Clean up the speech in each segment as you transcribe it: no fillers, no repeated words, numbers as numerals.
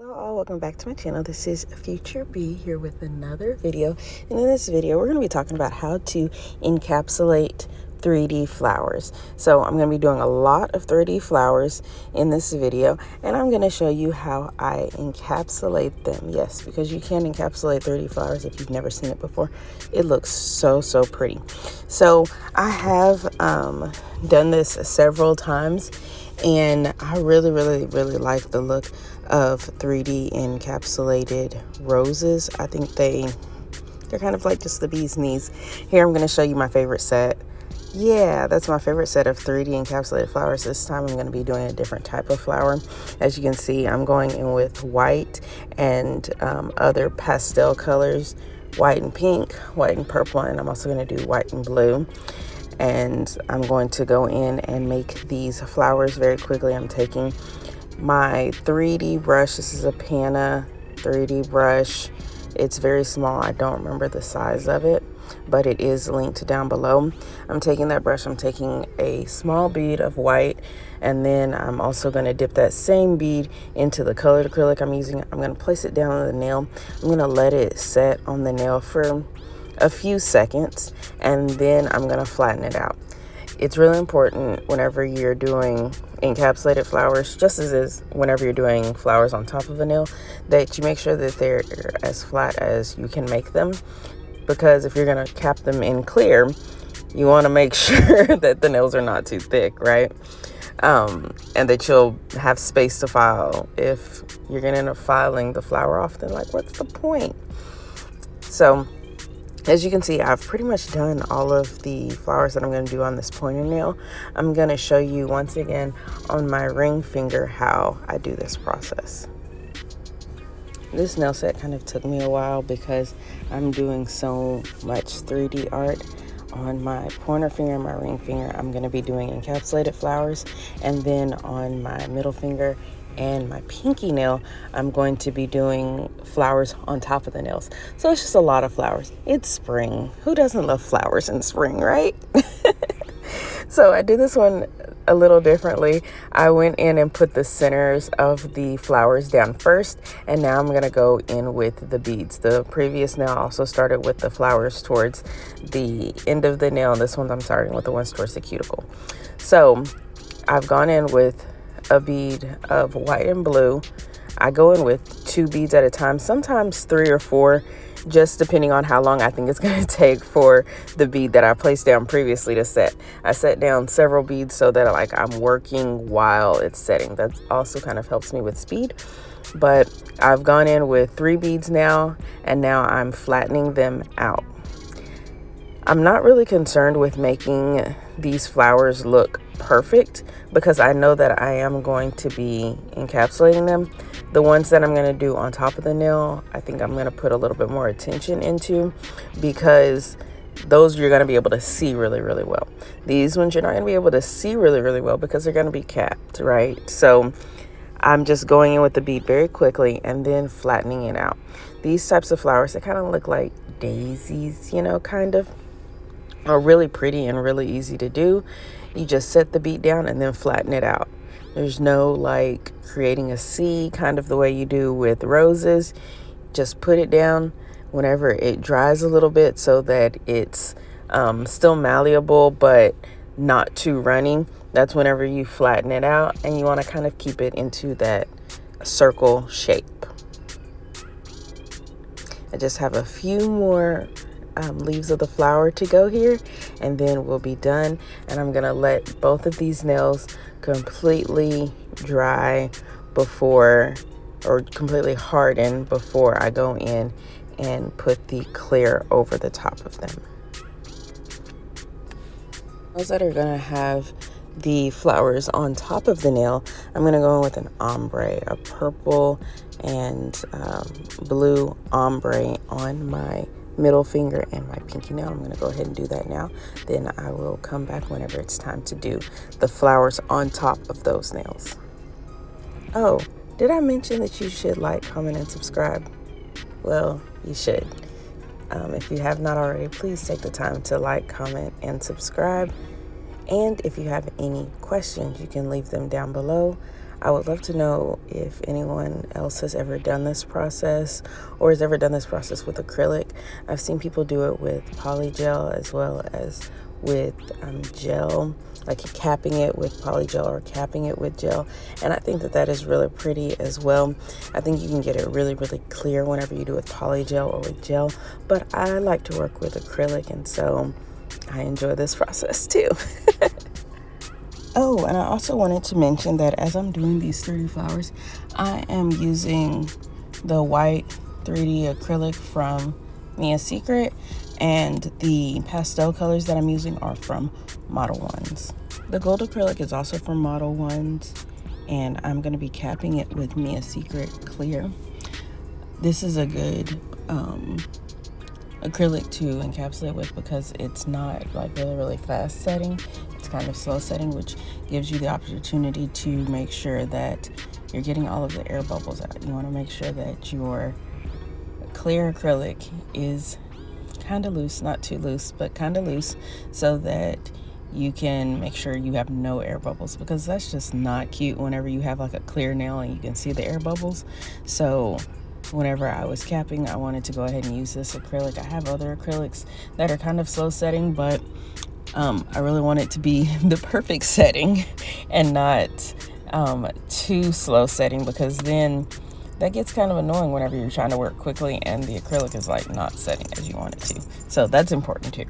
Hello all, welcome back to my channel. This is Future Bee here with another video. And in this video, we're going to be talking about how to encapsulate 3D flowers. So I'm going to be doing a lot of 3D flowers in this video, and I'm going to show you how I encapsulate them. Yes, because you can encapsulate 3D flowers if you've never seen it before. It looks so pretty. So I have done this several times, and I really like the look of 3D encapsulated roses. I think they're kind of like just the bee's knees. Here I'm going to show you my favorite set. Yeah, that's my favorite set of 3D encapsulated flowers. This time I'm going to be doing a different type of flower. As you can see, I'm going in with white and other pastel colors, white and pink, white and purple, and I'm also going to do white and blue. And I'm going to go in and make these flowers very quickly. I'm taking my 3D brush. This is a Panna 3D brush. It's very small. I don't remember the size of it, but it is linked down below. I'm taking that brush, I'm taking a small bead of white, and then I'm also going to dip that same bead into the colored acrylic I'm using. I'm going to place it down on the nail. I'm going to let it set on the nail for a few seconds, and then I'm going to flatten it out. It's really important whenever you're doing encapsulated flowers, just as is whenever you're doing flowers on top of a nail, that you make sure that they're as flat as you can make them. Because if you're going to cap them in clear, you want to make sure that the nails are not too thick, right? And that you'll have space to file. If you're going to end up filing the flower off, then like, what's the point? So as you can see, I've pretty much done all of the flowers that I'm going to do on this pointer nail. I'm going to show you once again on my ring finger how I do this process. This nail set kind of took me a while because I'm doing so much 3D art. On my pointer finger and my ring finger, I'm going to be doing encapsulated flowers, and then on my middle finger and my pinky nail, I'm going to be doing flowers on top of the nails. So it's just a lot of flowers. It's spring. Who doesn't love flowers in spring, right? So I did this one a little differently. I went in and put the centers of the flowers down first, and now I'm going to go in with the beads. The previous nail also started with the flowers towards the end of the nail, and this one I'm starting with the ones towards the cuticle. So I've gone in with a bead of white and blue. I go in with 2 beads at a time, sometimes 3 or 4, just depending on how long I think it's going to take for the bead that I placed down previously to set. I set down several beads so that like I'm working while it's setting. That also kind of helps me with speed. But I've gone in with 3 beads now, and now I'm flattening them out. I'm not really concerned with making these flowers look perfect because I know that I am going to be encapsulating them. The ones that I'm going to do on top of the nail, I think I'm going to put a little bit more attention into, because those you're going to be able to see really well. These ones you're not going to be able to see really well because they're going to be capped, right? So I'm just going in with the bead very quickly and then flattening it out. These types of flowers, they kind of look like daisies, you know, kind of, are really pretty and really easy to do. You just set the bead down and then flatten it out. There's no like creating a C kind of the way you do with roses. Just put it down whenever it dries a little bit so that it's still malleable but not too runny. That's whenever you flatten it out, and you want to kind of keep it into that circle shape. I just have a few more leaves of the flower to go here, and then we'll be done. And I'm gonna let both of these nails completely dry before, or completely harden before I go in and put the clear over the top of them. Those that are gonna have the flowers on top of the nail, I'm gonna go in with an ombre, a purple and blue ombre on my middle finger and my pinky nail. I'm going to go ahead and do that now. Then I will come back whenever it's time to do the flowers on top of those nails. Oh, did I mention that you should like, comment, and subscribe? Well, you should. If you have not already, please take the time to like, comment, and subscribe. And if you have any questions, you can leave them down below. I would love to know if anyone else has ever done this process or has ever done this process with acrylic. I've seen people do it with polygel as well as with gel, like capping it with polygel or capping it with gel, and I think that is really pretty as well. I think you can get it really clear whenever you do it with polygel or with gel, but I like to work with acrylic, and so I enjoy this process too. Oh, and I also wanted to mention that as I'm doing these 3D flowers, I am using the white 3D acrylic from Secret, and the pastel colors that I'm using are from Modelones. The gold acrylic is also from Modelones, and I'm going to be capping it with Secret clear. This is a good acrylic to encapsulate with because it's not like really fast setting. It's kind of slow setting, which gives you the opportunity to make sure that you're getting all of the air bubbles out. You want to make sure that your clear acrylic is kind of loose, not too loose, but kind of loose, so that you can make sure you have no air bubbles, because that's just not cute whenever you have like a clear nail and you can see the air bubbles. So whenever I was capping, I wanted to go ahead and use this acrylic. I have other acrylics that are kind of slow setting, but I really want it to be the perfect setting and not too slow setting, because then that gets kind of annoying whenever you're trying to work quickly and the acrylic is like not setting as you want it to. So that's important too.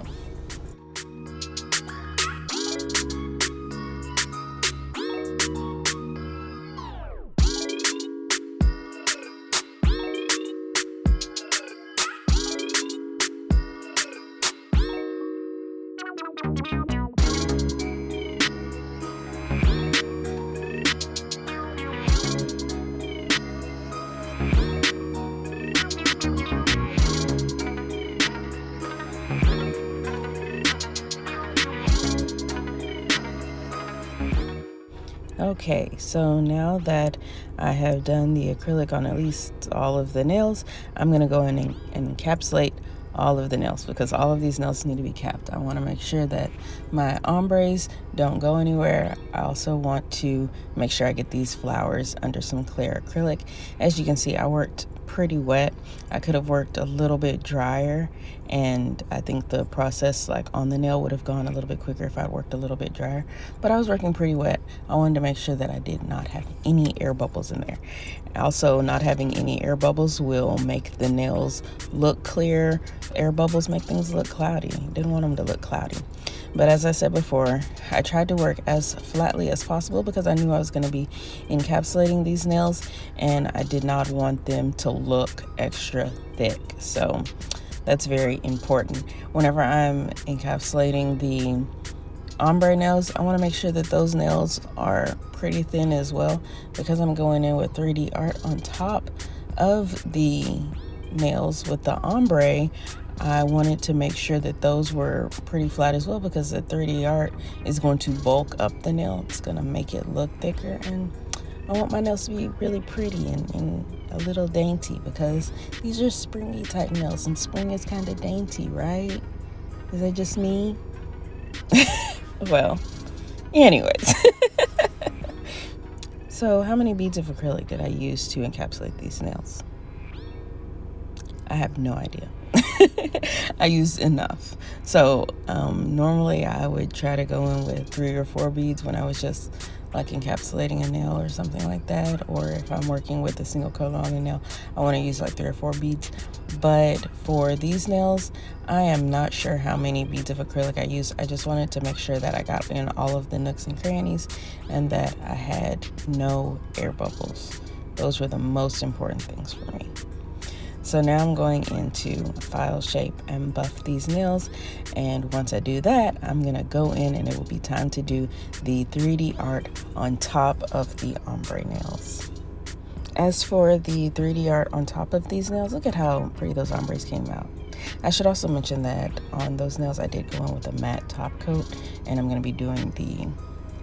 Okay, so now that I have done the acrylic on at least all of the nails, I'm going to go in and encapsulate all of the nails, because all of these nails need to be capped. I want to make sure that my ombres don't go anywhere. I also want to make sure I get these flowers under some clear acrylic. As you can see, I worked pretty wet. I could have worked a little bit drier, and I think the process like on the nail would have gone a little bit quicker if I'd worked a little bit drier, but I was working pretty wet. I wanted to make sure that I did not have any air bubbles in there. Also, not having any air bubbles will make the nails look clear. Air bubbles make things look cloudy. Didn't want them to look cloudy. But as I said before, I tried to work as flatly as possible because I knew I was going to be encapsulating these nails, and I did not want them to look extra thick. So that's very important. Whenever I'm encapsulating the ombre nails, I want to make sure that those nails are pretty thin as well, because I'm going in with 3D art on top of the nails with the ombre. I wanted to make sure that those were pretty flat as well, because the 3D art is going to bulk up the nail. It's going to make it look thicker, and I want my nails to be really pretty and a little dainty, because these are springy type nails, and spring is kind of dainty, right? Is that just me? Well, anyways. So how many beads of acrylic did I use to encapsulate these nails? I have no idea. I used enough. So normally I would try to go in with 3 or 4 beads when I was just like encapsulating a nail or something like that, or if I'm working with a single coat on a nail, I want to use like 3 or 4 beads. But for these nails, I am not sure how many beads of acrylic I used. I just wanted to make sure that I got in all of the nooks and crannies and that I had no air bubbles. Those were the most important things for me. So now I'm going into file shape and buff these nails, and once I do that, I'm gonna go in and it will be time to do the 3D art on top of the ombre nails. As for the 3D art on top of these nails, look at how pretty those ombres came out. I should also mention that on those nails I did go in with a matte top coat, and I'm gonna be doing the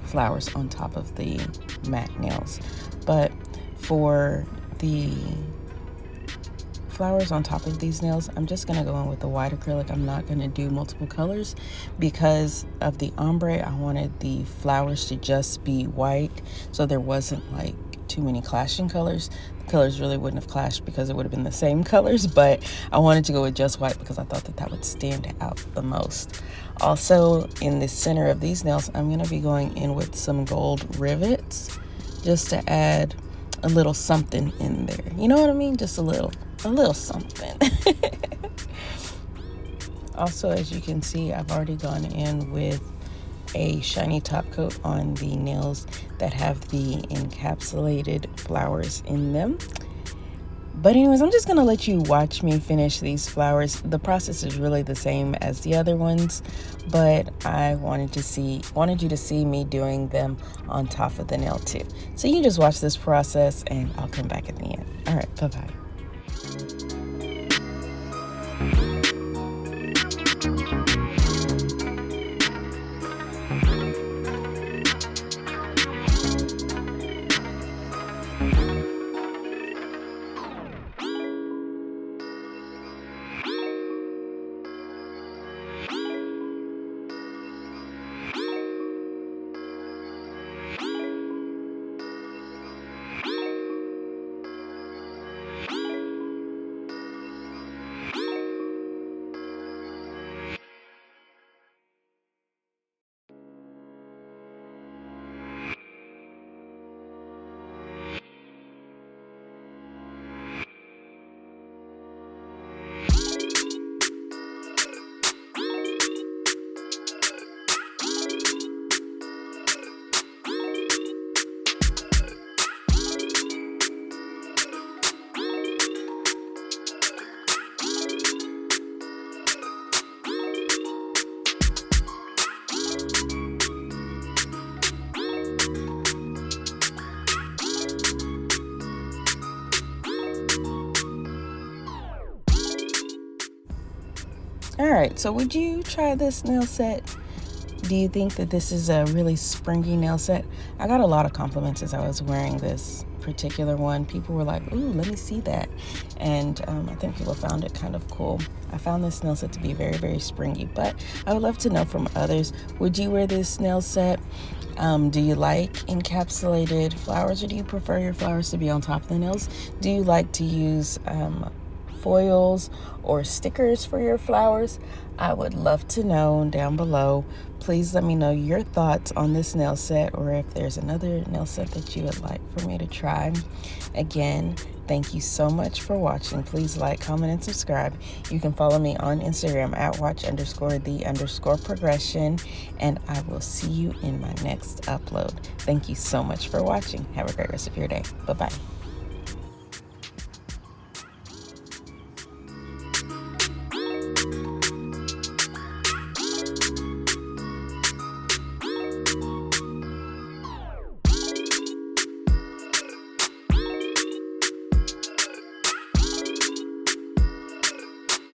flowers on top of the matte nails. But for the flowers on top of these nails, I'm just going to go in with the white acrylic. I'm not going to do multiple colors because of the ombre. I wanted the flowers to just be white, so there wasn't like too many clashing colors. The colors really wouldn't have clashed because it would have been the same colors, but I wanted to go with just white because I thought that that would stand out the most. Also, in the center of these nails, I'm going to be going in with some gold rivets just to add a little something in there. You know what I mean? Just a little something. Also, as you can see, I've already gone in with a shiny top coat on the nails that have the encapsulated flowers in them. But anyways, I'm just gonna let you watch me finish these flowers. The process is really the same as the other ones, but I wanted you to see me doing them on top of the nail too. So you just watch this process and I'll come back at the end. All right, bye-bye. All right, so would you try this nail set? Do you think that this is a really springy nail set? I got a lot of compliments as I was wearing this particular one. People were like, ooh, let me see that. And I think people found it kind of cool. I found this nail set to be very, very springy, but I would love to know from others, would you wear this nail set? Do you like encapsulated flowers, or do you prefer your flowers to be on top of the nails? Do you like to use foils or stickers for your flowers? I would love to know down below. Please let me know your thoughts on this nail set, or if there's another nail set that you would like for me to try. Again, thank you so much for watching. Please like, comment, and subscribe. You can follow me on Instagram at watch_the_progression, and I will see you in my next upload. Thank you so much for watching. Have a great rest of your day. Bye-bye.